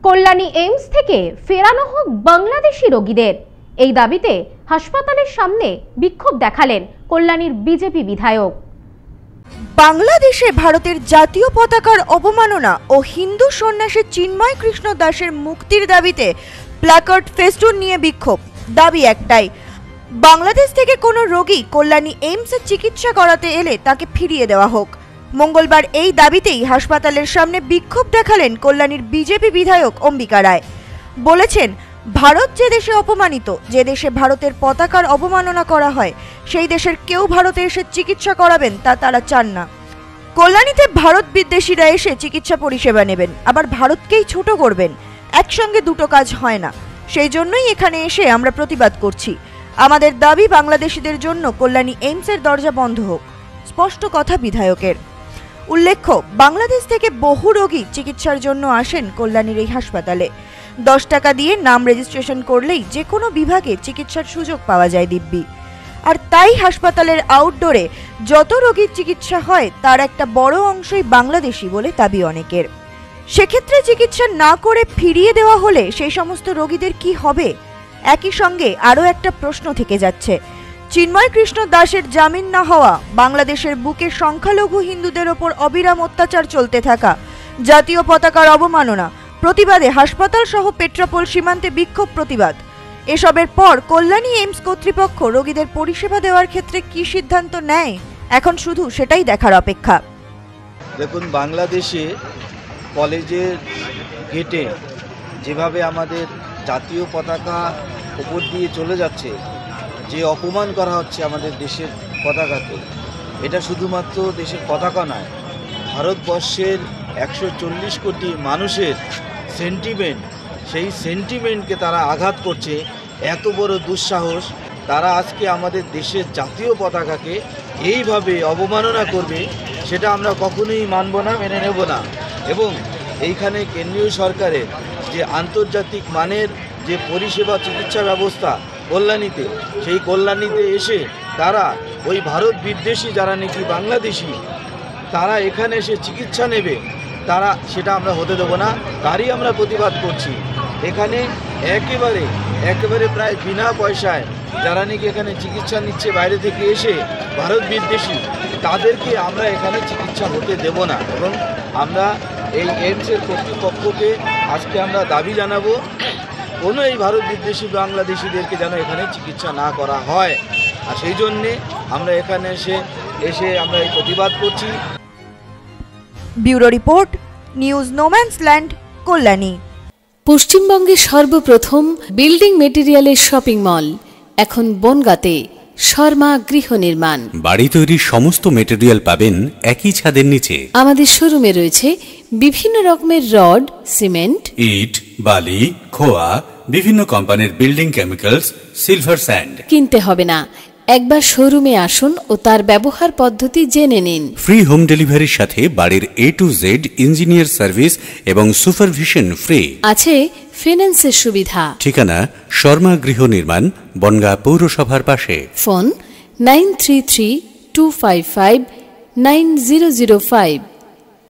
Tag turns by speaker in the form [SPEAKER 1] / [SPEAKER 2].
[SPEAKER 1] Kalyani AIIMS থেকে ফেরানো হোক বাংলাদেশি রোগীদের, এই দাবিতে হাসপাতালের সামনে বিক্ষোভ দেখালেন কল্যাণীর বিজেপি বিধায়ক।
[SPEAKER 2] বাংলাদেশে ভারতের জাতীয় পতাকার অবমাননা ও হিন্দু সন্ন্যাসী চিন্ময় কৃষ্ণ দাসের মুক্তির দাবিতে প্ল্যাকার্ড ফেস্টুন নিয়ে বিক্ষোভ। দাবি একটাই, বাংলাদেশ থেকে কোনো রোগী কল্যাণী এইমসে চিকিৎসা করাতে এলে তাকে ফিরিয়ে দেওয়া হোক। মঙ্গলবার এই দাবিতেই হাসপাতালের সামনে বিক্ষোভ দেখালেন কল্যাণীর বিজেপি বিধায়ক অম্বিকা রায়। বলেছেন, ভারত যে দেশে অপমানিত, যে দেশে ভারতের পতাকার অবমাননা করা হয়, সেই দেশের কেউ ভারতে এসে চিকিৎসা করাবেন তা তারা চান না। কল্যাণীতে ভারত বিদ্বেষীরা এসে চিকিৎসা পরিষেবা নেবেন, আবার ভারতকেই ছোট করবেন। একসঙ্গে দুটো কাজ হয় না। সেই জন্যই এখানে এসে আমরা প্রতিবাদ করছি। আমাদের দাবি, বাংলাদেশিদের জন্য কল্যাণী এইমসের দরজা বন্ধ হোক। স্পষ্ট কথা বিধায়কের। উল্লেখ্য, বাংলাদেশ থেকে বহু রোগী চিকিৎসার জন্য আসেন কল্যাণীর এই হাসপাতালে। 10 টাকা দিয়ে নাম রেজিস্ট্রেশন করলেই যে কোনো বিভাগে চিকিৎসার সুযোগ পাওয়া যায় দিব্যি। আর তাই হাসপাতালের আউটডোরে যত রোগীর চিকিৎসা হয় তার একটা বড় অংশই বাংলাদেশি বলে দাবি অনেকের। সেক্ষেত্রে চিকিৎসা না করে ফিরিয়ে দেওয়া হলে সেই সমস্ত রোগীদের কি হবে? একই সঙ্গে আরও একটা প্রশ্ন থেকে যাচ্ছে, চিন্ময় কৃষ্ণ দাসের জামিন না হওয়া, বাংলাদেশের বুকে সংখ্যালঘু হিন্দুদের ওপর অবিরাম অত্যাচার চলতে থাকা, জাতীয় পতাকার অবমাননা, প্রতিবাদে হাসপাতাল সহ পেট্রাপোল সীমান্তে বিক্ষোভ প্রতিবাদ। এসবের পর কল্যাণী এইমস কর্তৃপক্ষ রোগীদের পরিষেবা দেওয়ার ক্ষেত্রে কি সিদ্ধান্ত নেয়, এখন শুধু সেটাই দেখার অপেক্ষা।
[SPEAKER 3] দেখুন, বাংলাদেশে কলেজের গেটে যেভাবে আমাদের জাতীয় পতাকা উপর দিয়ে চলে যাচ্ছে, যে অপমান করা হচ্ছে আমাদের দেশের পতাকাকে, এটা শুধুমাত্র দেশের পতাকা নয়, ভারতবর্ষের 140 কোটি মানুষের সেন্টিমেন্ট, সেই সেন্টিমেন্টকে তারা আঘাত করছে। এত বড় দুঃসাহস, তারা আজকে আমাদের দেশের জাতীয় পতাকাকে এইভাবে অবমাননা করবে, সেটা আমরা কখনোই মানব না, মেনে নেব না। এবং এইখানে কেন্দ্রীয় সরকারের যে আন্তর্জাতিক মানের যে পরিষেবা চিকিৎসা ব্যবস্থা কল্যাণীতে, সেই কল্যাণীতে এসে তারা ওই ভারত বিদ্বেষী যারা নাকি বাংলাদেশি, তারা এখানে এসে চিকিৎসা নেবে, তারা সেটা আমরা হতে দেবো না। তারই আমরা প্রতিবাদ করছি। এখানে একেবারে প্রায় বিনা পয়সায় যারা নাকি এখানে চিকিৎসা নিচ্ছে বাইরে থেকে এসে, ভারত বিদ্বেষী, তাদেরকে আমরা এখানে চিকিৎসা হতে দেব না। এবং আমরা এই এইমসের কর্তৃপক্ষকে আজকে আমরা দাবি জানাবো, কোনো এই ভারত বিদ্বেষী বাংলাদেশিদেরকে যেন এখানে চিকিৎসা না করা হয়। আর সেই জন্যে আমরা এখানে এসে আমরা এই প্রতিবাদ করছি।
[SPEAKER 2] Bureau report, news no man's land, Kalyani.
[SPEAKER 4] পশ্চিমবঙ্গের সর্বপ্রথম বিল্ডিং মেটেরিয়ালের শপিং মল এখন বনগাঁতে। শর্মা গৃহ নির্মাণ,
[SPEAKER 5] বাড়ি তৈরির সমস্ত মেটেরিয়াল পাবেন একই ছাদের নিচে।
[SPEAKER 4] আমাদের শোরুমে রয়েছে বিভিন্ন রকমের রড, সিমেন্ট,
[SPEAKER 5] ইট, বালি, খোয়া, বিভিন্ন কোম্পানির বিল্ডিং কেমিক্যালস, সিলভার স্যান্ড।
[SPEAKER 4] কিনতে হবে না, একবার শোরুমে আসুন ও তার ব্যবহার পদ্ধতি জেনে নিন।
[SPEAKER 5] ফ্রি হোম ডেলিভারির সাথে বাড়ির A to Z engineer service এবং সুপারভিশন ফ্রি।
[SPEAKER 4] আছে ফিন্যান্সের সুবিধা।
[SPEAKER 5] ঠিকানা শর্মা গৃহ নির্মাণ, বনগাঁ পৌরসভার পাশে।
[SPEAKER 4] ফোন 9332559005।